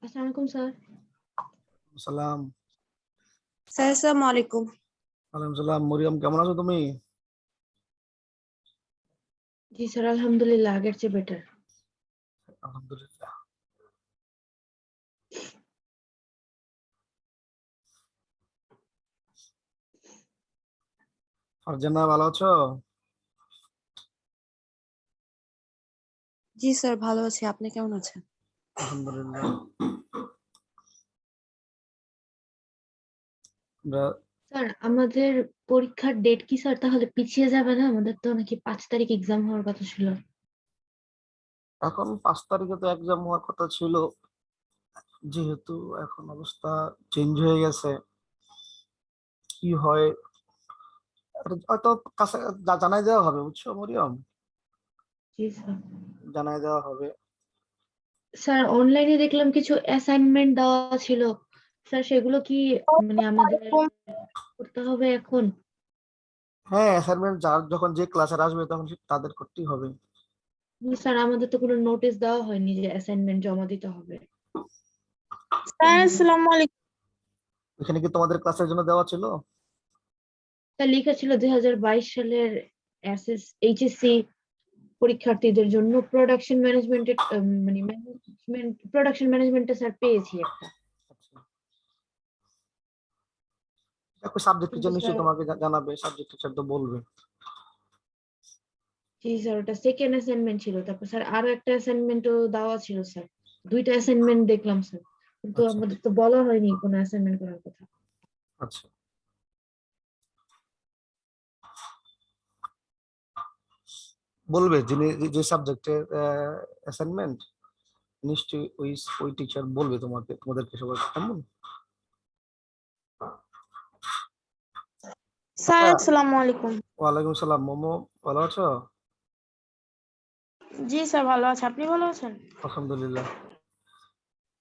আসসালামু আলাইকুম স্যার। সালাম। স্যার আসসালামু আলাইকুম। ওয়ালাইকুম সালাম। মরিয়ম, কেমন আছো তুমি? জি স্যার, আলহামদুলিল্লাহ আগের চেয়ে বেটার। আলহামদুলিল্লাহ। ফারজানা, ভালো আছো? জি স্যার, ভালো আছি। আপনি কেমন আছেন? আলহামদুলিল্লাহ। আমরা স্যার আমাদের পরীক্ষার ডেট কি স্যার তাহলে পিছিয়ে যাবে না? আমাদের তো নাকি 5 তারিখ এক্সাম হওয়ার কথা ছিল। এখন 5 তারিখে তো এক্সাম হওয়ার কথা ছিল, যেহেতু এখন অবস্থা চেঞ্জ হয়ে গেছে। কি হয় হয়তো কাছে জানাই দেওয়া হবে, বুঝছো মরিয়ম? জি স্যার। জানাই দেওয়া হবে। স্যার অনলাইনে দেখলাম কিছু অ্যাসাইনমেন্ট দেওয়া ছিল। স্যার সেগুলো কি মানে আমাদের করতে হবে এখন? হ্যাঁ, অ্যাসাইনমেন্ট যার যখন যে ক্লাসে আসবে তখন তাদের করতেই হবে। স্যার আমাদের তো কোনো নোটিশ দেওয়া হয়নি যে অ্যাসাইনমেন্ট জমা দিতে হবে। স্যার আসসালামু আলাইকুম। এখানে কি তোমাদের ক্লাসের জন্য দেওয়া ছিল? স্যার লেখা ছিল 2022 সালের এইচএসসি পরীক্ষার্থীদের জন্য প্রোডাকশন ম্যানেজমেন্টের মানে প্রোডাকশন ম্যানেজমেন্টে স্যার পেয়েছি একটা। দেখো, সাবজেক্ট কিন্তু টিচার নিশ্চয়ই স্যার তোমাকে জানাবে, সাবজেক্ট টিচার তো বলবে। জি স্যার, ওটা সেকেন্ড অ্যাসাইনমেন্ট ছিল। তারপর স্যার আরো একটা অ্যাসাইনমেন্টও দেওয়া ছিল স্যার। দুইটা অ্যাসাইনমেন্ট দেখলাম স্যার, কিন্তু আচ্ছা আমাদের তো বলা হয়নি কোনো অ্যাসাইনমেন্ট করার কথা। আচ্ছা, বলবে যিনি যে সাবজেক্টের অ্যাসাইনমেন্ট, নিশ্চয়ই ওই ওই টিচার বলবে তোমাদেরকে সবাই, কেমন? স্যার আচ্ছা, আসসালামু আলাইকুম। ওয়ালাইকুম সালাম। মোমো, ভালো আছো? জি স্যার, ভালো আছে। আপনি ভালো আছেন? আলহামদুলিল্লাহ।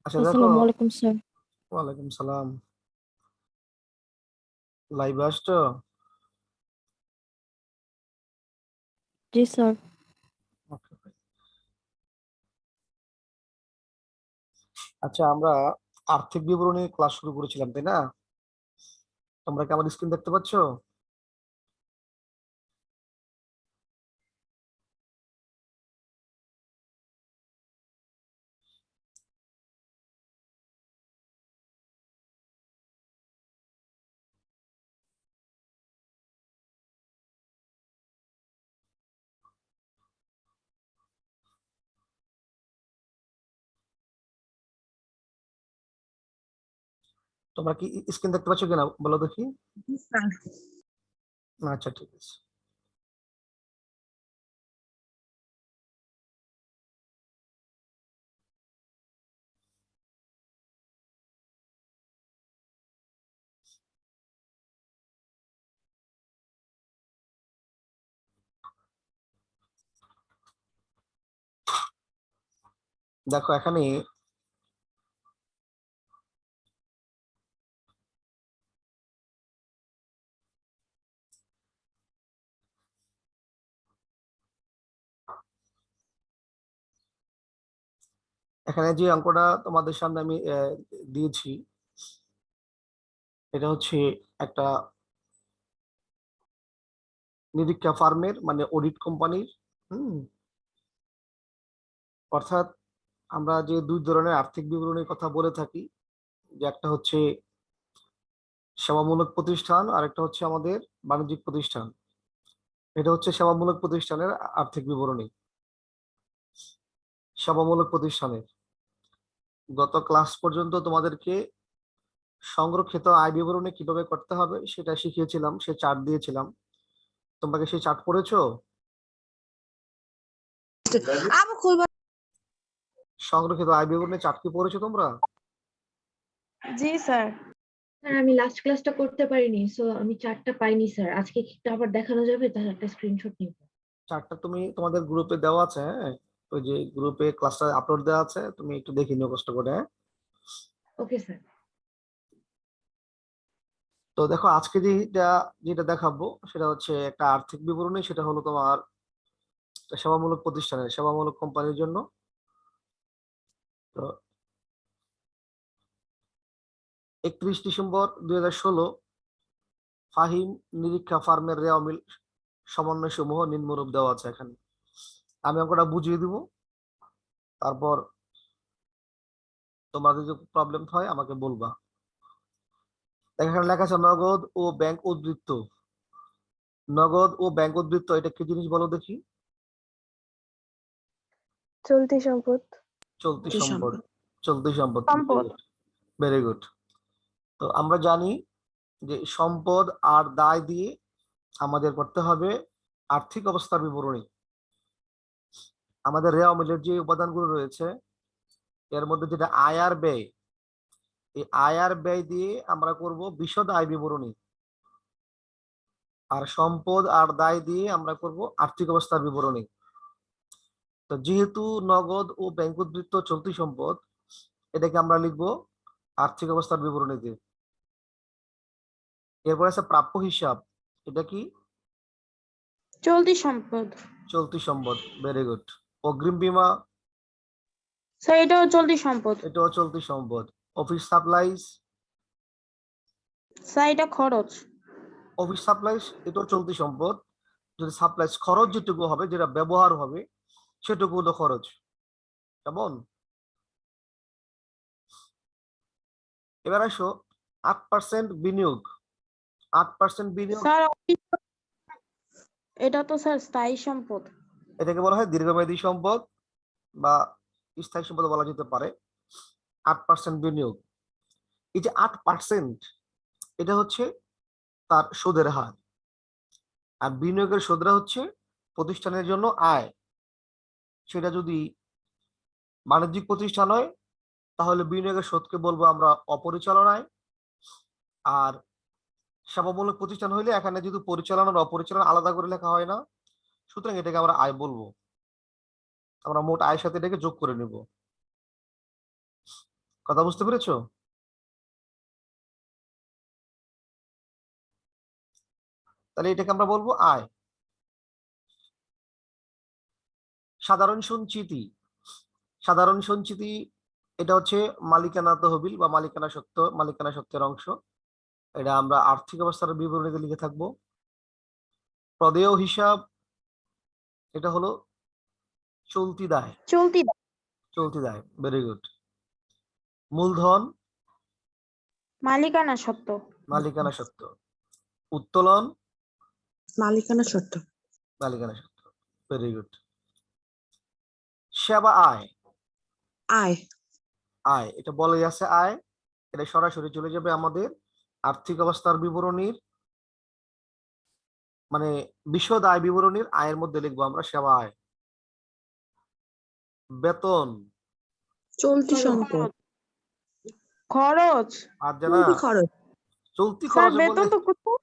আচ্ছা দেখো, আসসালামু আলাইকুম স্যার। ওয়ালাইকুম সালাম। লাইভে আসছো? জি স্যার। Okay. আচ্ছা, আমরা আর্থিক বিবরণী ক্লাস শুরু করেছিলাম, তাই না? তোমরা কি আমার স্ক্রিন দেখতে পাচ্ছো? তোমরা কি স্ক্রিন দেখতে পাচ্ছ কিনা বলো দেখি। জি স্যার। আচ্ছা, ঠিক আছে। দেখো এখানে এখানে যে অঙ্কটা তোমাদের সামনে আমি দিয়েছি, এটা হচ্ছে একটা নিরীক্ষা ফার্মের, মানে অডিট কোম্পানির। হুম অর্থাৎ আমরা যে দুই ধরনের আর্থিক বিবরণীর কথা বলে থাকি, যে একটা হচ্ছে সেবামূলক প্রতিষ্ঠান আর একটা হচ্ছে আমাদের বাণিজ্যিক প্রতিষ্ঠান। এটা হচ্ছে সেবামূলক প্রতিষ্ঠানের আর্থিক বিবরণী। সেবামূলক প্রতিষ্ঠানের গত ক্লাস পর্যন্ত তোমাদেরকে সংরক্ষিত আয় বিবরণী কিভাবে করতে হবে সেটা শিখিয়েছিলাম, সে চার্ট দিয়েছিলাম। তোমরা কি সেই চার্ট পড়েছো? আবু খুলবা। সংরক্ষিত আয় বিবরণী চার্ট কি পড়েছো তোমরা? জি স্যার। স্যার আমি লাস্ট ক্লাসটা করতে পারিনি, সো আমি চার্টটা পাইনি স্যার। আজকে কি একটু আবার দেখানো যাবে? তাহলে একটা স্ক্রিনশট নিব। চার্টটা তুমি তোমাদের গ্রুপে দেওয়া আছে, হ্যাঁ? ওই যে গ্রুপে ক্লাসটা আপলোড দেওয়া আছে, তুমি একটু দেখে নিও কষ্ট করে, হ্যাঁ? Okay sir. তো দেখো, আজকে যেটা যেটা দেখাবো সেটা হচ্ছে একটা আর্থিক বিবরণী। সেটা হলো তোমার সেবামূলক প্রতিষ্ঠানের, সেবামূলক কোম্পানির জন্য। তো 31 ডিসেম্বর 2016 ফাহিম নিরীক্ষা ফার্মের রেওয়া মিল সমন্বয় সমূহ নিম্নরূপ দেওয়া আছে। এখানে আমি অঙ্কটা বুঝিয়ে দিব, তারপর তোমাদের যদি প্রবলেম হয় আমাকে বলবা। এখানে লেখা আছে নগদ ও ব্যাংক উদ্ধৃত। নগদ ও ব্যাংক উদ্ধৃত এটা কি জিনিস বলো দেখি? চলতি সম্পদ। চলতি সম্পদ। চলতি সম্পদ, সম্পদ। Very good. তো আমরা জানি যে সম্পদ আর দায় দিয়ে আমাদের করতে হবে আর্থিক অবস্থার বিবরণী। আমাদের রেওয়া মিলের যে উপাদানগুলো রয়েছে এর মধ্যে যেটা আয় আর ব্যয়, এই আয় আর ব্যয় দিয়ে আমরা করব বিশদ আয় বিবরণী, আর সম্পদ আর দায় দিয়ে আমরা করব আর্থিক অবস্থার বিবরণী। তো যেহেতু নগদ ও ব্যাংক উদ্ধৃত চলতি সম্পদ, এটাকে আমরা লিখবো আর্থিক অবস্থার বিবরণীতে। এরপর আছে প্রাপ্য হিসাব, এটা কি? চলতি সম্পদ। চলতি সম্পদ, ভেরি গুড। অগ্রিম বীমা, স্যার এটাও চলতি সম্পদ। এটাও চলতি সম্পদ। অফিস সাপ্লাইজ, স্যার এটা খরচ। অফিস সাপ্লাইজ এটাও চলতি সম্পদ। যদি সাপ্লাইজ খরচ যেটুকু হবে, যেটা ব্যবহার হবে, সেটুকু হলো খরচ। কেমন? এবার আসো 8% বিনিয়োগ। 8% বিনিয়োগ, স্যার এটা তো স্যার স্থায়ী সম্পদ। এটাকে বলা হয় দীর্ঘমেয়াদী সম্পদ বা স্থায়ী সম্পদ বলা যেতে পারে। 8% বিনিয়োগ, এই যে 8% এটা হচ্ছে তার সুদের হার, আর বিনিয়োগের সুদরা হচ্ছে প্রতিষ্ঠানের জন্য আয়। সেটা যদি বাণিজ্যিক প্রতিষ্ঠান হয় তাহলে বিনিয়োগের সুদকে বলবো আমরা অপরিচালন আয়, আর সেবামূলক প্রতিষ্ঠান হইলে এখানে যদি পরিচালনা আর অপরিচালনা আলাদা করে লেখা হয় না, সুতরাং এটাকে আমরা আয় বলবো। আমরা মোট আয়ের সাথে এটাকে যোগ করে নিব। কথা বুঝতে পেরেছো? তাহলে এটাকে আমরা বলবো আয়। সাধারণ সঞ্চিতি, সাধারণ সঞ্চিতি এটা হচ্ছে মালিকানা তহবিল বা মালিকানা সত্ত্ব, মালিকানা সত্ত্বের অংশ। এটা আমরা আর্থিক অবস্থার বিবরণীতে লিখে থাকবো। প্রদেয় হিসাব, এটা হলো চলতি দায়। চলতি চলতি দায়, ভেরি গুড। মূলধন, মালিকানা সত্ত্ব। মালিকানা সত্ত্ব। উত্তোলন, মালিকানা সত্ত্ব। মালিকানা সত্ত্ব, ভেরি গুড। সেবা আয়, আয়। আয় এটা বলে আছে আয়, এটা সরাসরি চলে যাবে আমাদের আর্থিক অবস্থার বিবরণীর, মানে বিশদ আয় বিবরণীর আয়ের মধ্যে লিখবো আমরা সেবা আয়। বেতন, চলতি সম্পদ। খরচ। আর জানা খরচ। চলতি স্যার খরচ বেতন বলে, তো কোথায়?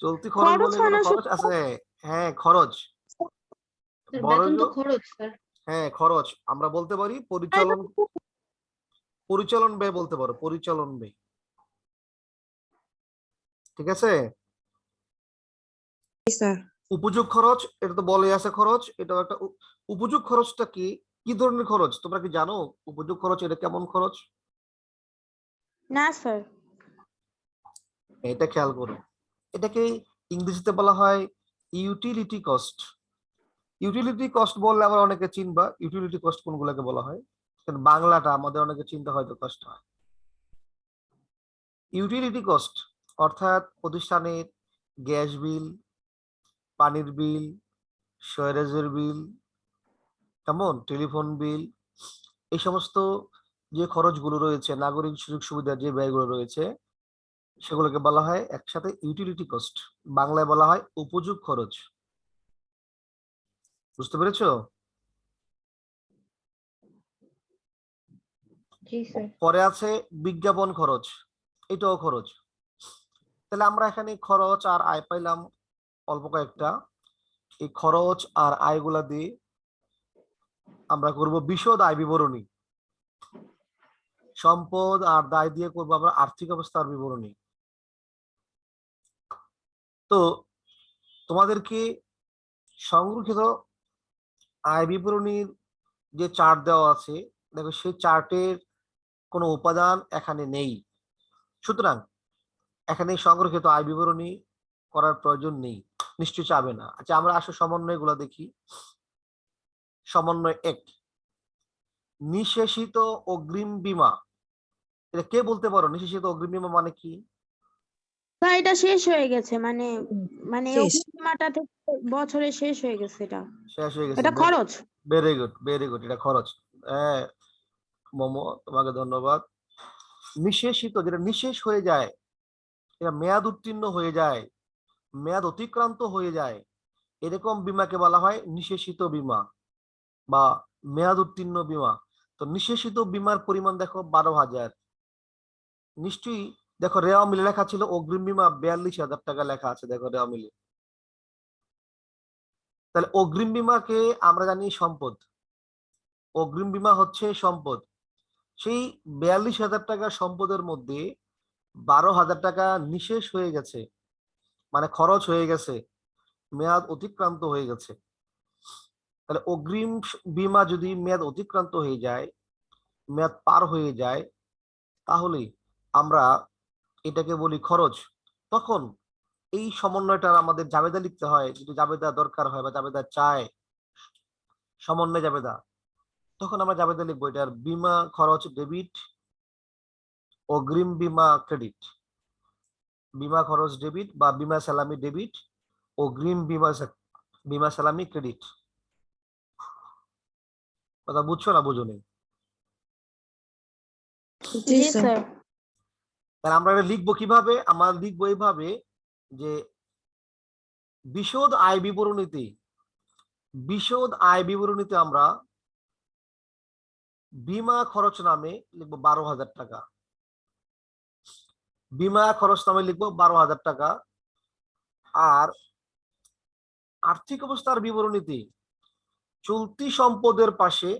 চলতি খরচ বলে কোনো খরচ আছে? হ্যাঁ খরচ, স্যার বড় বেতন তো খরচ স্যার। হ্যাঁ খরচ। আমরা বলতে পারি পরিচালন, পরিচালন ব্যয় বলতে পারো, পরিচালন ব্যয়। ঠিক আছে। স্যার উপযোগ খরচ, এটা তো বলে আছে খরচ, এটাও একটা উপযোগ খরচটা কি, কি ধরনের খরচ তোমরা কি জানো? উপযোগ খরচ এটা কেমন খরচ? না স্যার। এটা খেয়াল করো, এটাকে ইংরেজিতে বলা হয় ইউটিলিটি কস্ট। ইউটিলিটি কস্ট বললে আমরা অনেকে চিনবা ইউটিলিটি কস্ট কোনগুলোকে বলা হয়, কিন্তু বাংলাটা আমাদের অনেকে চিনতে হয়তো কষ্ট হয়। ইউটিলিটি কস্ট অর্থাৎ প্রতিষ্ঠানের গ্যাস বিল, পানির বিল, সয়েরেজের বিল, কেমন টেলিফোন বিল, এই সমস্ত যে খরচগুলো রয়েছে, নাগরিক সুযোগ সুবিধার যে ব্যয়গুলো রয়েছে, সেগুলোকে বলা হয় একসাথে ইউটিলিটি কস্ট, বাংলায় বলা হয় উপযোগ খরচ। বুঝতে পেরেছো? জি স্যার। পরে আছে বিজ্ঞাপন খরচ, এটাও খরচ। তাহলে আমরা এখানে খরচ আর আয় পাইলাম অল্প কয়েকটা। এই খরচ আর আয়গুলা দিয়ে আমরা করব বিশদ আয় বিবরণী। সম্পদ আর দায় দিয়ে করব আমরা আর্থিক অবস্থার বিবরণী। তো তোমাদেরকে সংরক্ষিত আয় বিবরণীর যে চার্ট দেওয়া আছে, দেখো সেই চার্টের কোনো উপাদান এখানে নেই। সুতরাং এখানে সংরক্ষিত আয় বিবরণী করার প্রয়োজন নেই, নিশ্চয়ই চাবে না। আচ্ছা, আমরা আসলে সমন্বয় গুলা দেখি। সমন্বয় 1, নিঃশেষিত অগ্রিম বীমা। এটা কে বলতে পারো নিঃশেষিত অগ্রিম বীমা মানে কি? স্যার এটা শেষ হয়ে গেছে, মানে মানে শেষ। অগ্রিমটা থেকে বছরে শেষ হয়ে গেছে, এটা শেষ হয়ে গেছে। এটা খরচ। ভেরি গুড, ভেরি গুড, এটা খরচ। হ্যাঁ মোমো, তোমাকে ধন্যবাদ। নিঃশেষিত, যেটা নিঃশেষ হয়ে যায়, এটা মেয়াদ উত্তীর্ণ হয়ে যায়, মেয়াদ অতিক্রান্ত হয়ে যায়, এরকম বীমাকে বলা হয় নিঃশেষিত বীমা বা মেয়াদ উত্তীর্ণ বীমা। তো নিঃশেষিত বীমার পরিমাণ দেখো 12,000। নিশ্চয়ই দেখো রেওয়া মিলে লেখা ছিল অগ্রিম বীমা 42,000 টাকা লেখা আছে, দেখো রেওয়া মিলে। তাহলে অগ্রিম বীমাকে আমরা জানি সম্পদ, অগ্রিম বীমা হচ্ছে সম্পদ। সেই 42,000 টাকা সম্পদের মধ্যে 12,000 টাকা নিঃশেষ হয়ে গেছে, মানে খরচ হয়ে গেছে, মেয়াদ অতিক্রান্ত হয়ে গেছে। তাহলে অগ্রিম বীমা যদি মেয়াদ অতিক্রান্ত হয়ে যায়, মেয়াদ পার হয়ে যায়, তাহলে আমরা এটাকে বলি খরচ। তখন এই সমন্বয়টার আমাদের জাবেদা লিখতে হয়, যদি জাবেদা দরকার হয় বা জাবেদা চায়, সমন্বয় জাবেদা, তখন আমরা জাবেদা লিখবো এটার বীমা খরচ ডেবিট, অগ্রিম বীমা ক্রেডিট। বীমা খরচ ডেবিট বা বীমা সালামি ডেবিট, অগ্রিম বীমা সালামি ক্রেডিট। কথা বুঝছো না বুঝোনি? জি স্যার। তাহলে আমরা এটা লিখবো কিভাবে? আমরা লিখবো এইভাবে যে বিশদ আয় বিবরণীতে, বিশদ আয় বিবরণীতে আমরা বীমা খরচ নামে লিখবো 12,000 টাকা, বীমা খরচ নামে লিখবো 12,000 টাকা। আর আর্থিক অবস্থার বিবরণীতে চলতি সম্পদের পাশে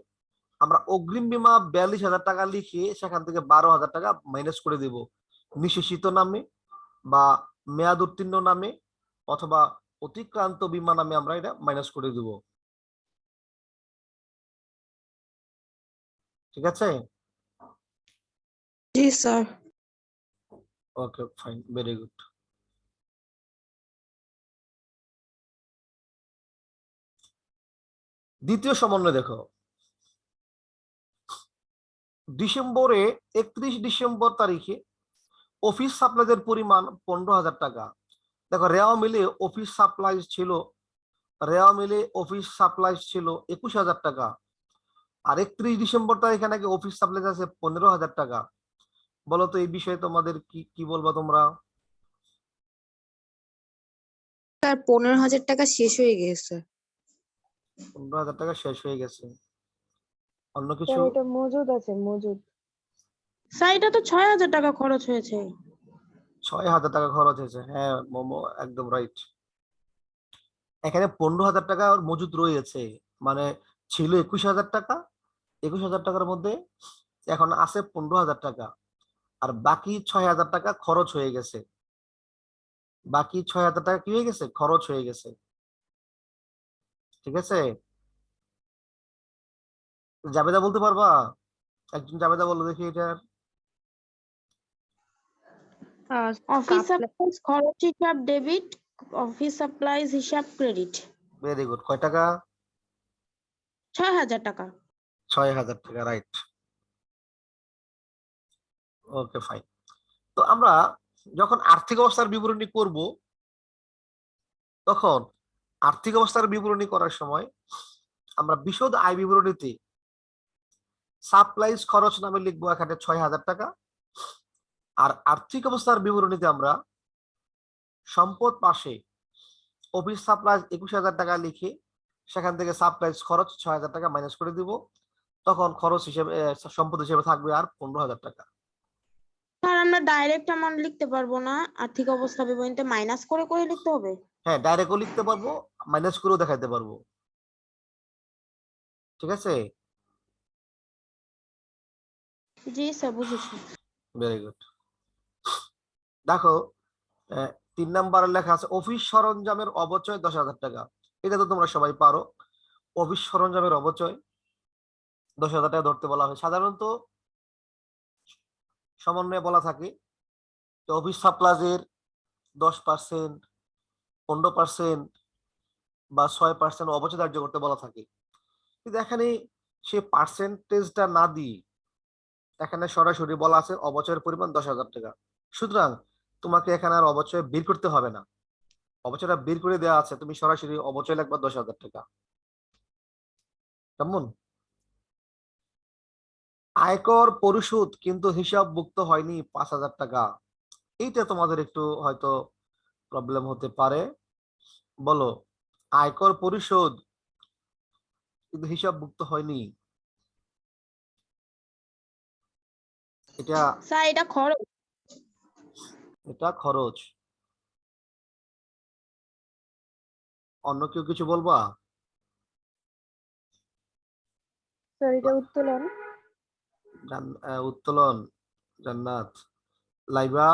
আমরা অগ্রিম বীমা 42,000 টাকা লিখে সেখান থেকে 12,000 টাকা মাইনাস করে দেব, নিঃশেষিত নামে বা মেয়াদ উত্তীর্ণ নামে অথবা অতিক্রান্ত বীমা নামে আমরা এটা মাইনাস করে দেব। ঠিক আছে? জি sir. Okay fine, very good. দ্বিতীয় সমন্বয় দেখো, ডিসেম্বরে 31 ডিসেম্বর তারিখে অফিস সাপ্লাইজের পরিমাণ 15,000 টাকা। দেখো রেওয়া মিলে অফিস সাপ্লাইজ ছিল, রেওয়া মিলে অফিস সাপ্লাইজ ছিল 21,000 টাকা। আর 31 ডিসেম্বর তারিখে নাকি অফিস সাপ্লাইজ আছে 15,000 টাকা। বলো তো এই বিষয়ে তোমাদের কি কি বলবা তোমরা? স্যার 15,000 টাকা শেষ হয়ে গেছে। 15,000 টাকা শেষ হয়ে গেছে। অন্য কিছু? এটা মজুদ আছে, মজুদ। স্যার এটা তো 6,000 টাকা খরচ হয়েছে। 6,000 টাকা খরচ হয়েছে, হ্যাঁ মোমো একদম রাইট। এখানে 15,000 টাকা মজুদ রয়েছে, মানে ছিল 21,000 টাকা, 21,000 টাকার মধ্যে এখন আছে 15,000 টাকা, আর বাকি 6,000 টাকা খরচ হয়ে গেছে। বাকি 6,000 টাকা কি হয়ে গেছে? খরচ হয়ে গেছে। ঠিক আছে? জাবেদা বলতে পারবা? একজন জাবেদা বলো দেখি এটার। অফিস সাপ্লাইজ খরচ হিসাব ডেবিট, অফিস সাপ্লাইজ হিসাব ক্রেডিট। Very good. কয় টাকা? 6,000 টাকা। 6,000 টাকা, রাইট। Okay fine. তো আমরা যখন আর্থিক অবস্থার বিবরণী করব, তখন আর্থিক অবস্থার বিবরণী করার সময় আমরা বিশদ আয় বিবরণীতে সাপ্লাইজ খরচ নামে লিখবো এখানে 6,000 টাকা। আর আর্থিক অবস্থার বিবরণীতে আমরা সম্পদ পাশে অফিস সাপ্লাইজ 21,000 টাকা লিখে সেখান থেকে সাপ্লাইজ খরচ 6,000 টাকা মাইনাস করে দিব। তখন খরচ হিসেবে সম্পদ হিসেবে থাকবে আর 15,000 টাকা। স্যার আমরা ডাইরেক্ট অ্যামাউন্ট লিখতে পারবো না, আর্থিক অবস্থা বিবরণীতে মাইনাস করে করে লিখতে হবে? হ্যাঁ, ডাইরেক্টও লিখতে পারবো, মাইনাস করেও দেখাতে পারবো। ঠিক আছে? জি স্যার, বুঝেছি। Very good. দেখো 3 নম্বরে লেখা আছে অফিস সরঞ্জামের অবচয় 10,000 টাকা। এটা তো তোমরা সবাই পারো। অফিস সরঞ্জামের অবচয় 10,000 টাকা ধরতে বলা হয়। সাধারণত সমন্বয়ে বলা থাকে অফিস সাপ্লাইজের 10%, 15% বা 6% অবচয় ধার্য করতে বলা থাকে, কিন্তু এখানে সে পার্সেন্টেজটা না দিয়ে এখানে সরাসরি বলা আছে অবচয়ের পরিমাণ 10,000 টাকা। সুতরাং তোমাকে এখানে আর অবচয় বের করতে হবে না, অবচয়টা বের করে দেওয়া আছে, তুমি সরাসরি অবচয় লিখবা 10,000 টাকা। কেমন? আয়কর পরিশোধ কিন্তু হিসাবভুক্ত হয়নি 5,000 টাকা, এইটা তোমাদের একটু হয়তো প্রবলেম হতে পারে। বলো, আয়কর পরিশোধ কিন্তু হিসাবভুক্ত হয়নি, এটা স্যার এটা খরচ। এটা খরচ। অন্য কেউ কিছু বলবা? স্যার এটা উত্তোলন। উত্তোলন, জান্নাত। লাইবা?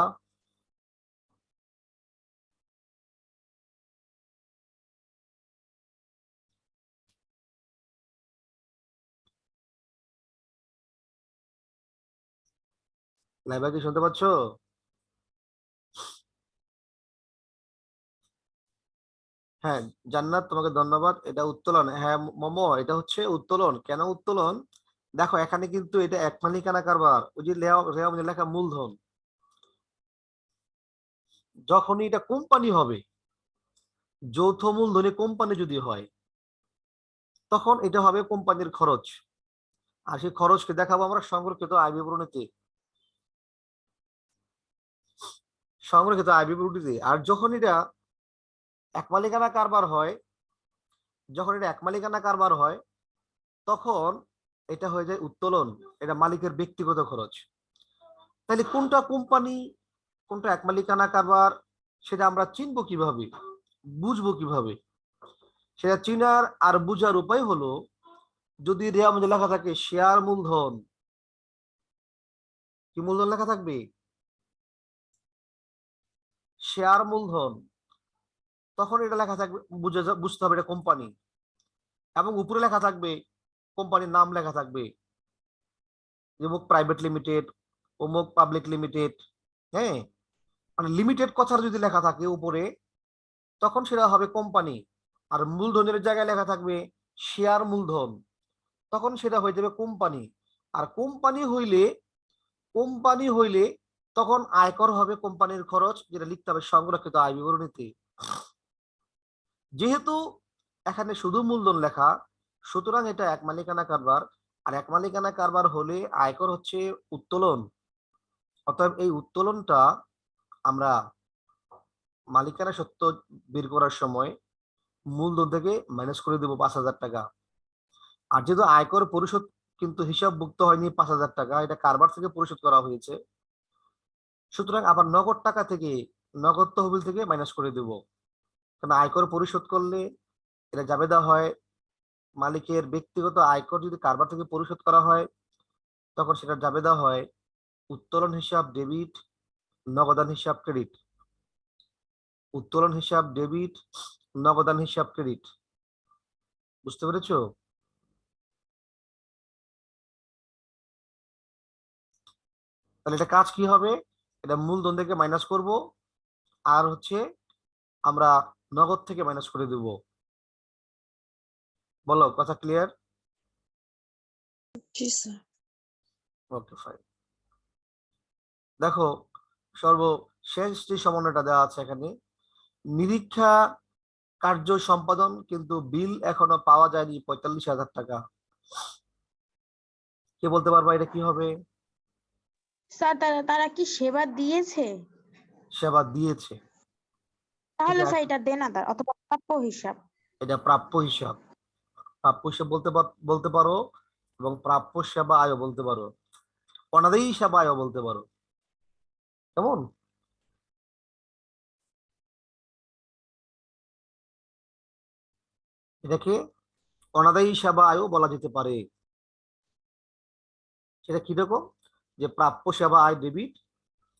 লাইবা কি শুনতে পাচ্ছ? হ্যাঁ জান্নাত, তোমাকে ধন্যবাদ। এটা উত্তোলন, হ্যাঁ মোমো, এটা হচ্ছে উত্তোলন। কেন উত্তোলন? দেখো এখানে কিন্তু এটা এক মালিকানা কারবার, ওই যে রেওয়া লেখা মূলধন, যখনই এটা কোম্পানি হবে, যৌথ মূলধনী কোম্পানি যদি হয়, তখন এটা হবে কোম্পানির খরচ। আর সেই খরচকে দেখাবো আমরা সংরক্ষিত আয় বিবরণীতে, সংরক্ষিত আয় বিবরণীতে। আর যখন এটা এক মালিকানা কারবার হয়, যখন এটা এক মালিকানা কারবার হয়, তখন এটা হয়ে যায় উত্তোলন, এটা মালিকের ব্যক্তিগত খরচ। তাহলে কোনটা কোম্পানি কোনটা এক মালিকানা কারবার সেটা আমরা চিনবো কিভাবে, বুঝবো কিভাবে? সেটা চিনার আর বুঝার উপায় হলো, যদি রেওয়া মধ্যে লেখা থাকে শেয়ার মূলধন, কি মূলধন লেখা থাকবে? শেয়ার মূলধন, তখন এটা লেখা থাকবে, বুঝতে হবে এটা কোম্পানি, এবং উপরে লেখা থাকবে কোম্পানির নাম লেখা থাকবে, অমুক প্রাইভেট লিমিটেড, অমুক পাবলিক লিমিটেড। হ্যাঁ, মানে লিমিটেড কথা যদি লেখা থাকে উপরে, তখন সেটা হবে কোম্পানি। আর মূলধনের জায়গায় লেখা থাকবে শেয়ার মূলধন, তখন সেটা হয়ে যাবে কোম্পানি। আর কোম্পানি হইলে তখন আয়কর হবে কোম্পানির খরচ, যেটা লিখতে হবে সংরক্ষিত আয় বিবরণীতে। যেহেতু এখানে শুধু মূলধন লেখা, সুতরাং এটা এক মালিকানা কারবার। আর এক মালিকানা কারবার হলে আয়কর হচ্ছে উত্তোলন। অতএব এই উত্তোলনটা আমরা মালিকানা সত্ত্ব বের করার সময় মূলধন থেকে মাইনাস করে দেবো 5,000 টাকা। আর যেহেতু আয়কর পরিশোধ কিন্তু হিসাবভুক্ত হয়নি 5,000 টাকা, এটা কারবার থেকে পরিশোধ করা হয়েছে, সুতরাং আবার নগদ টাকা থেকে, নগদ তহবিল থেকে মাইনাস করে দেব। কারণ আয়কর পরিশোধ করলে এটা জাবেদা হয়, মালিকের ব্যক্তিগত আয়কর যদি কারবার থেকে পরিশোধ করা হয়, তখন সেটা জাবেদা হয় উত্তোলন হিসাব ডেবিট, নগদান হিসাব ক্রেডিট। উত্তোলন হিসাব ডেবিট, নগদান হিসাব ক্রেডিট। বুঝতে পেরেছো? তাহলে এটা কাজ কি হবে? এটা মূলধন থেকে মাইনাস করব, আর হচ্ছে আমরা নগদ থেকে মাইনাস করে দেব। বলো, কথা ক্লিয়ার? জি স্যার। Okay fine. দেখো সর্বশেষ যে সমন্বয়টা দেওয়া আছে এখানে, নিরীক্ষা কার্য সম্পাদন কিন্তু বিল এখনো পাওয়া যায়নি 45,000 টাকা। কে বলতে পারবা এটা কি হবে? স্যার তারা কি সেবা দিয়েছে? সেবা দিয়েছে। তাহলে এটা স্যার এটা দেনাদার অথবা প্রাপ্য হিসাব। এটা প্রাপ্য হিসাব। প্রাপ্য হিসাব বলতে পারো, এবং প্রাপ্য সেবা আয়ও বলতে পারো, অনাদায়ী সেবা আয়ও বলতে পারো। কেমন? এটাকে অনাদায়ী সেবা আয়ও বলা যেতে পারে। সেটা কিরকম? যে প্রাপ্য সেবা আয় ডেবিট,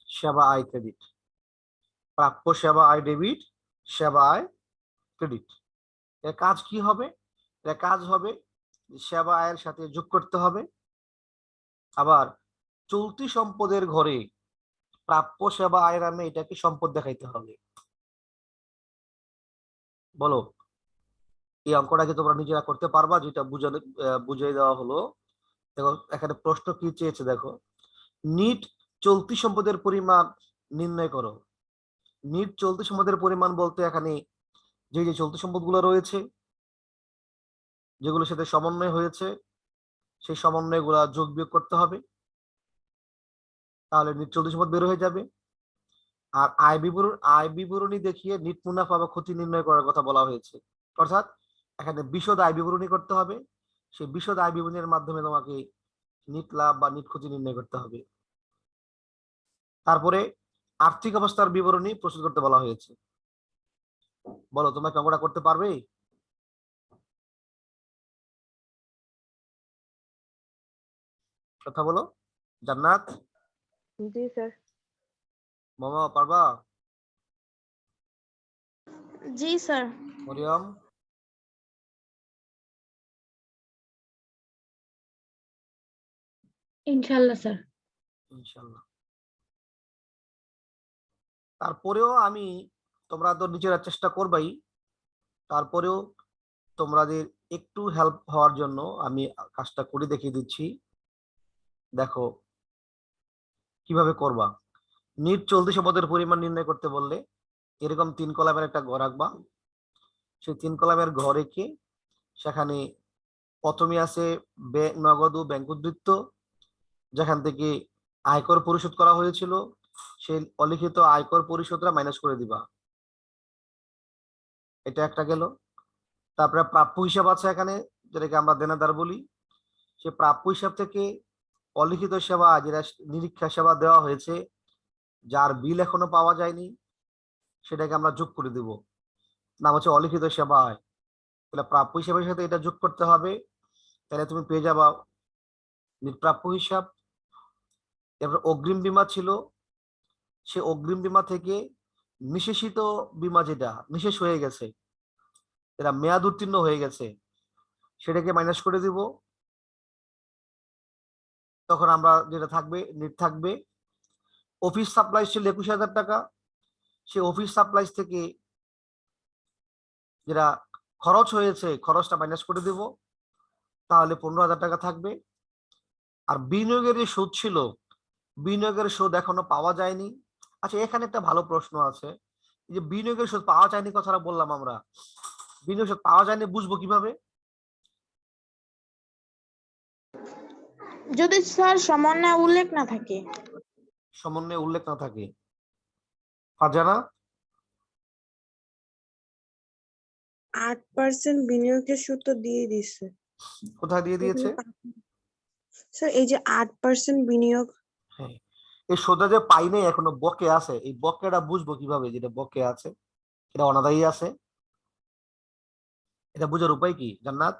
সেবা আয় ক্রেডিট। প্রাপ্য সেবা আয় ডেবিট, সেবা আয় ক্রেডিট। এর কাজ কি হবে? এর কাজ হবে সেবা আয়ের সাথে যোগ করতে হবে, আবার চলতি সম্পদের ঘরে প্রাপ্য সেবা আয় নামে এটাকে সম্পদ দেখাইতে হবে। বলো এই অঙ্কটা কি তোমরা নিজেরা করতে পারবা? যেটা বুঝিয়ে দেওয়া হলো। দেখো এখানে প্রশ্ন কি চেয়েছে, দেখো নিট চলতি সম্পদের পরিমাণ নির্ণয় করো। নিট চলতি সম্পদের পরিমাণ বলতে এখানে যে যে চলতি সম্পদগুলো রয়েছে, যেগুলোর সাথে সমন্বয় হয়েছে, সেই সমন্বয় গুলা যোগ বিয়োগ করতে হবে, তাহলে নিট চলতি সম্পদ বের হয়ে যাবে। আর আয় বিবরণী দেখিয়ে নিট মুনাফা বা ক্ষতি নির্ণয় করার কথা বলা হয়েছে। অর্থাৎ এখানে বিশদ আয় বিবরণী করতে হবে, সেই বিশদ আয় বিবরণীর মাধ্যমে তোমাকে নিট লাভ বা নিট ক্ষতি নির্ণয় করতে হবে। তারপরে আর্থিক অবস্থার বিবরণী প্রস্তুত করতে বলা হয়েছে। বলো তোমরা কি অঙ্কটা করতে পারবে? কথা বলো। জান্নাত, জি স্যার। মামা পারবা? জি স্যার। মরিয়ম? ইনশাল্লাহ স্যার। ইনশাল্লাহ। তারপরেও তোমরা তো নিজেরা চেষ্টা করবাই, তারপরেও তোমাদের একটু হেল্প হওয়ার জন্য আমি কাজটা করে দেখিয়ে দিচ্ছি। দেখো কিভাবে করবা। নিট চলতি সম্পদের পরিমাণ নির্ণয় করতে বললে এরকম 3 কলামের একটা ঘর আঁকবা। সেই 3 কলামের ঘর এঁকে সেখানে প্রথমে আছে নগদ ও ব্যাংক উদ্ধৃত্ত, যেখান থেকে আয়কর পরিশোধ করা হয়েছিল সেই অলিখিত আয়কর পরিশোধটা মাইনাস করে দিবা। এটা একটা গেল। তারপরে প্রাপ্য হিসাব আছে এখানে, যেটাকে আমরা দেনাদার বলি। সে প্রাপ্য হিসাব থেকে অলিখিত সেবা, যেটা নিরীক্ষা সেবা দেওয়া হয়েছে, যার বিল এখনো পাওয়া যায়নি, সেটাকে আমরা যোগ করে দিব, নাম হচ্ছে অলিখিত সেবা। তাহলে প্রাপ্য হিসাবের সাথে এটা যোগ করতে হবে, তাহলে তুমি পেয়ে যাবা প্রাপ্য হিসাব। এরপর অগ্রিম বীমা ছিল, সে অগ্রিম বীমা থেকে নিশেষিত বীমা, যেটা নিশেষ হয়ে গেছে, এটা মেয়াদ উত্তীর্ণ হয়ে গেছে, সেটাকে মাইনাস করে দিব। তখন আমরা যেটা থাকবে নিট থাকবে। অফিস সাপ্লাইজ ছিল 21,000 টাকা, সে অফিস সাপ্লাইজ থেকে যেটা খরচ হয়েছে খরচটা মাইনাস করে দিব, তাহলে 15,000 টাকা থাকবে। আর বিনিয়োগের যে সুদ ছিল, বিনিয়োগের সুদ এখনো পাওয়া যায়নি। আচ্ছা এখানে একটা ভালো প্রশ্ন আছে, এই যে বিনিয়োগের সুদ পাওয়া যায়নি কথাটা বললাম আমরা, বিনিয়োগের সুদ পাওয়া যায়নি বুঝবো কিভাবে? যদি স্যার সমন্বয় উল্লেখ না থাকে। সমন্বয়ে উল্লেখ না থাকে। ফারজানা? 8% বিনিয়োগের সুদ তো দিয়ে দিছে। কোথায় দিয়ে দিয়েছে? স্যার এই যে 8% বিনিয়োগ। হ্যাঁ, এই সুদটা যে পাই নাই এখনো, বকে আছে, এই বকেটা বুঝবো কিভাবে যেটা বকে আছে, এটা অনাদায়ী আছে, এটা বুঝার উপায় কি জান্নাত?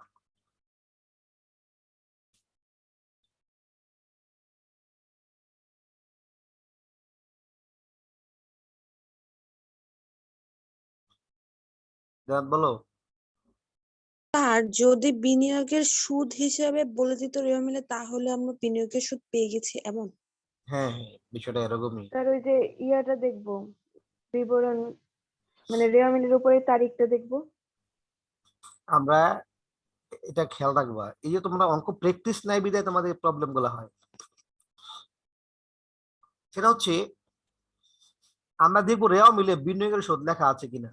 জান্নাত বলো। আর যদি বিনিয়োগের সুদ হিসেবে বলে দিত রেওয়া মিলে, তাহলে আমরা বিনিয়োগের সুদ পেয়ে গেছি এমন। হ্যাঁ হ্যাঁ, বিষয়টা এরকমই। স্যার ওই যে ইয়াটা দেখবো, বিবরণ মানে রেওয়া মিলের উপরে তারিখটা দেখবো। আমরা এটা খেয়াল রাখবা, এই যে তোমরা অঙ্ক প্র্যাকটিস নাই বিধায় তোমাদের প্রবলেম গুলো হয়। সেটা হচ্ছে আমরা দেখবো রেওয়া মিলে বিনিয়োগের সুদ লেখা আছে কিনা।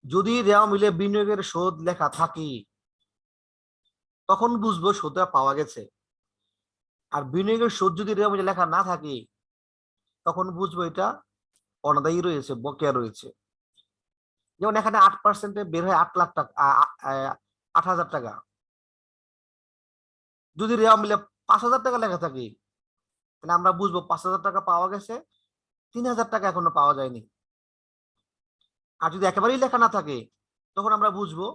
যদি রেওয়া মিলে বিনিয়োগের সুদ লেখা থাকে তখন বুঝবো সুদটা পাওয়া গেছে। আর বিনিয়োগের সুদ যদি রেওয়া মিলে লেখা না থাকে তখন বুঝবো এটা অনাদায়ী রয়েছে, বকেয়া রয়েছে। যেমন এখানে 8% বের হয় 8 লাখ টাকা, 8,000 টাকা। যদি রেওয়া মিলে 5,000 টাকা লেখা থাকে তাহলে আমরা বুঝবো 5,000 টাকা পাওয়া গেছে, 3,000 টাকা এখনো পাওয়া যায়নি। আর যদি একেবারেই লেখা না থাকে তখন আমরা বুঝবো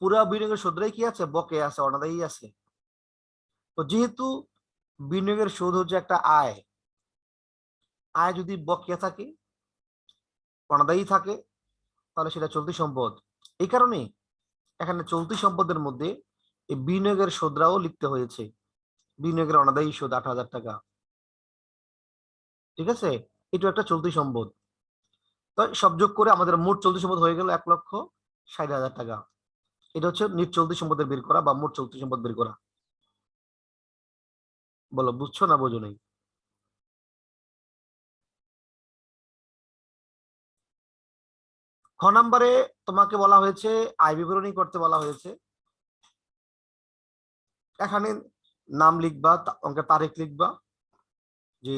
পুরো বিনিয়োগের সুদটাই কি আছে, বকে আছে, অনাদায়ী আছে। তো যেহেতু বিনিয়োগের সুদ হচ্ছে একটা আয়, আয় যদি বকেয়া থাকে, অনাদায়ী থাকে, তাহলে সেটা চলতি সম্পদ। এই কারণে এখানে চলতি সম্পদের মধ্যে এই বিনিয়োগের সুদরাও লিখতে হয়েছে। বিনিয়োগের অনাদায়ী সুদ 8,000 টাকা। ঠিক আছে, এটা একটা চলতি সম্পদ। তো সব যোগ করে আমাদের মোট চলতি সম্পদ হয়ে গেল 1,60,000 টাকা। এটা হচ্ছে নিট চলতি সম্পদের বের করা বা মোট চলতি সম্পদ বের করা। বলো বুঝছো না বোঝো নাই? খ নাম্বারে তোমাকে বলা হয়েছে আয় বিবরণী করতে বলা হয়েছে। এখানে নাম লিখবা, অঙ্কের তারিখ লিখবা, যে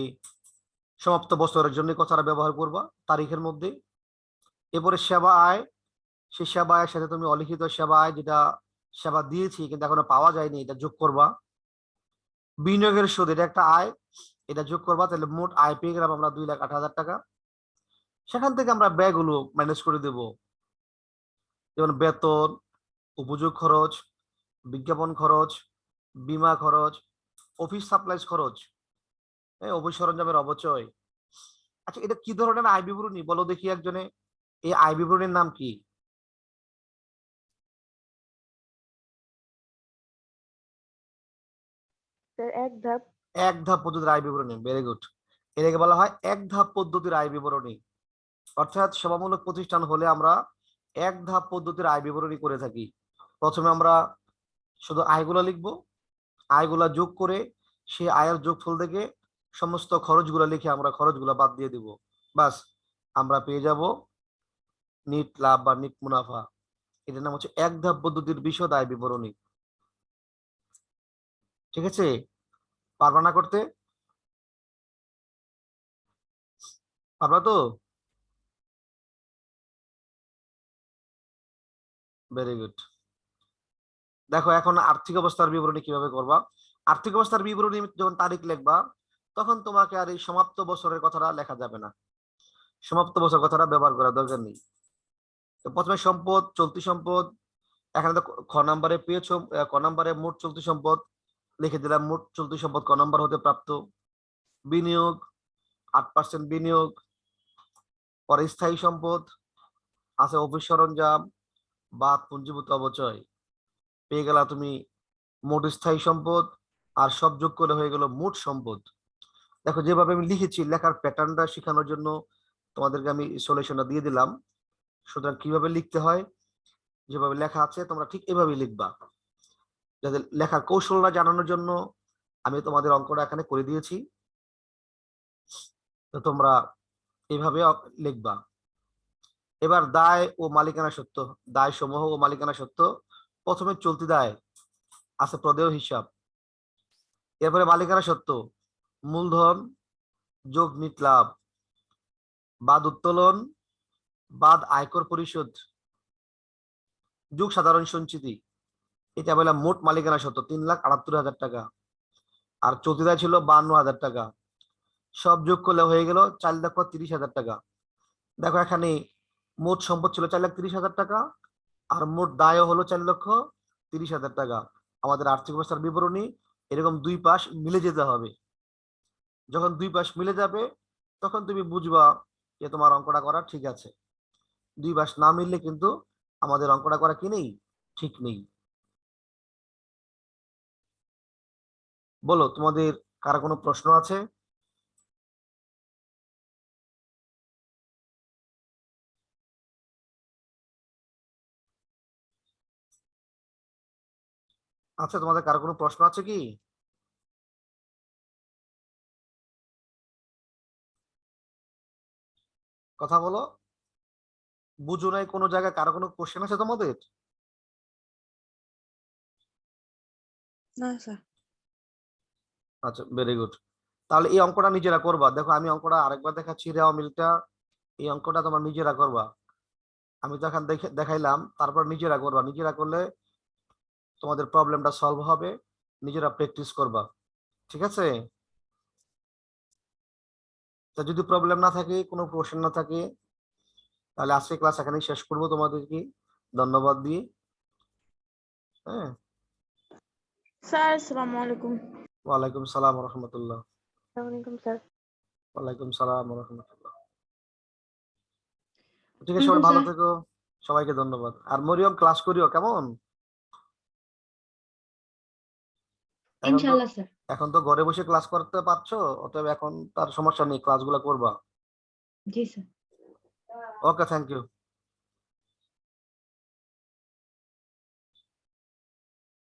সমাপ্ত বছরের জন্য কথাটা ব্যবহার করবা তারিখের মধ্যে। এরপরে সেবা আয়, সেই সেবা আয়ের সাথে তুমি অলিখিত সেবা আয়, যেটা সেবা দিয়েছি কিন্তু এখনো পাওয়া যায়নি, এটা যোগ করবা। বিনিয়োগের সুদ, এটা একটা আয়, এটা যোগ করবা। তাহলে মোট আয় পেয়ে গেলাম আমরা 2,08,000 টাকা। সেখান থেকে আমরা ব্যয়গুলো ম্যানেজ করে দেব, যেমন বেতন, উপযোগ খরচ, বিজ্ঞাপন খরচ, বীমা খরচ, অফিস সাপ্লাইজ খরচ, অফিস সরঞ্জামের অবচয়। আচ্ছা, এটা কি ধরনের আয় বিবরণী বলো দেখি একজনে? এই আয় বিবরণীর নাম কি? এক ধাপ। এক ধাপ পদ্ধতির আয় বিবরণী। Very good. এটাকে বলা হয় এক ধাপ পদ্ধতির আয় বিবরণী। অর্থাৎ সেবামূলক প্রতিষ্ঠান হলে আমরা এক ধাপ পদ্ধতির আয় বিবরণী করে থাকি। প্রথমে আমরা শুধু আয়গুলা লিখবো, আয়গুলা যোগ করে সেই আয়ের যোগফল থেকে সমস্ত খরচগুলা লিখে আমরা খরচগুলা বাদ দিয়ে দিব। বাস, আমরা পেয়ে যাব নিট লাভ বা নিট মুনাফা। এটার নাম হচ্ছে এক ধাপ পদ্ধতির বিশদ আয় বিবরণী। ঠিক আছে, পারবা না করতে? পারবা তো? Very good. দেখো এখন আর্থিক অবস্থার বিবরণী কিভাবে করবা। আর্থিক অবস্থার বিবরণী যখন তারিখ লিখবা, তখন তোমাকে আর এই সমাপ্ত বছরের কথাটা লেখা যাবে না, সমাপ্ত বছর কথাটা ব্যবহার করার দরকার নেই। তো প্রথমে সম্পদ, চলতি সম্পদ। এখানে তো খ নাম্বারে পেয়েছো, ক নাম্বারে মোট চলতি সম্পদ লিখে দিলাম, মোট চলতি সম্পদ ক নাম্বার হতে প্রাপ্ত। বিনিয়োগ 8% বিনিয়োগ। পরে স্থায়ী সম্পদ আছে অফিস সরঞ্জাম বা পুঞ্জীভূত অবচয়। পেয়ে গেলা তুমি মোট স্থায়ী সম্পদ, আর সব যোগ করে হয়ে গেল মোট সম্পদ। দেখো যেভাবে আমি লিখেছি, লেখার প্যাটার্নটা শেখানোর জন্য তোমাদেরকে আমি সলিউশনটা দিয়ে দিলাম। সুতরাং কিভাবে লিখতে হয়, যেভাবে লেখা আছে তোমরা ঠিক এভাবেই লিখবা। যাদের লেখার কৌশলটা জানানোর জন্য আমি তোমাদের অঙ্কটা এখানে করে দিয়েছি, তো তোমরা এইভাবে লিখবা। এবার দায় ও মালিকানা সত্ত্ব, দায় সমূহ ও মালিকানা সত্ত্ব। প্রথমে চলতি দায় আছে প্রদেয় হিসাব, এরপরে মালিকানা সত্ত্ব মূলধন যোগ নিট লাভ বাদ উত্তোলন বাদ আয়কর পরিশোধ যোগ সাধারণ সঞ্চিতি। এটা বললাম মোট মালিকানা সত্ত্ব 3,78,000 টাকা। আর চলতি দায় ছিল 52,000 টাকা। সব যোগ করলে হয়ে গেল 4,30,000 টাকা। দেখো এখানে মোট সম্পদ ছিল 4,30,000 টাকা, আর মোট দায়ও হলো 4,30,000 টাকা। আমাদের আর্থিক অবস্থার বিবরণী এরকম দুই পাশ মিলে যেতে হবে। যখন দুই পাশ মিলে যাবে তখন তুমি বুঝবা যে তোমার অঙ্কটা করা ঠিক আছে। দুই পাশ না মিললে কিন্তু আমাদের অঙ্কটা করা কি নেই, ঠিক নেই। বলো তোমাদের কার কোনো প্রশ্ন আছে? আচ্ছা, তোমাদের কার কোনো প্রশ্ন আছে কি? কথা বলো। বুঝো নাই কোনো জায়গায় কারো কোনো কোশ্চেন আছে তোমাদের? না স্যার। আচ্ছা, ভেরি গুড। তাহলে এই অঙ্কটা নিজেরা করবা। দেখো আমি অঙ্কটা আরেকবার দেখাচ্ছি, রেওয়া মিলটা। এই অঙ্কটা তোমার নিজেরা করবা। আমি তো এখন দেখাইলাম, তারপর নিজেরা করবা। নিজেরা করলে তোমাদের প্রবলেমটা সলভ হবে, নিজেরা প্র্যাকটিস করবা। ঠিক আছে? তা যদি প্রবলেম না থাকে, কোনো কোশ্চেন না থাকে, তাহলে আজকে ক্লাস এখানেই শেষ করবো তোমাদেরকে ধন্যবাদ দিয়ে। হ্যাঁ, স্যার আসসালামু আলাইকুম। ওয়ালাইকুম সালাম রহমতুল্লাহ। আসসালামু আলাইকুম স্যার। ওয়ালাইকুম সালাম রহমতুল্লাহ। ঠিক আছে, থ্যাংক সবাই ইউ ভালো স্যার। থেকো। সবাইকে ধন্যবাদ। আর মরিয়ম ক্লাস করিও কেমন? এখন তো ইনশাআল্লাহ স্যার। এখন তো ঘরে বসে ক্লাস করতে পারছো, অতএব এখন তার সমস্যা নেই, ক্লাসগুলো করবা। জি স্যার। Okay, thank you.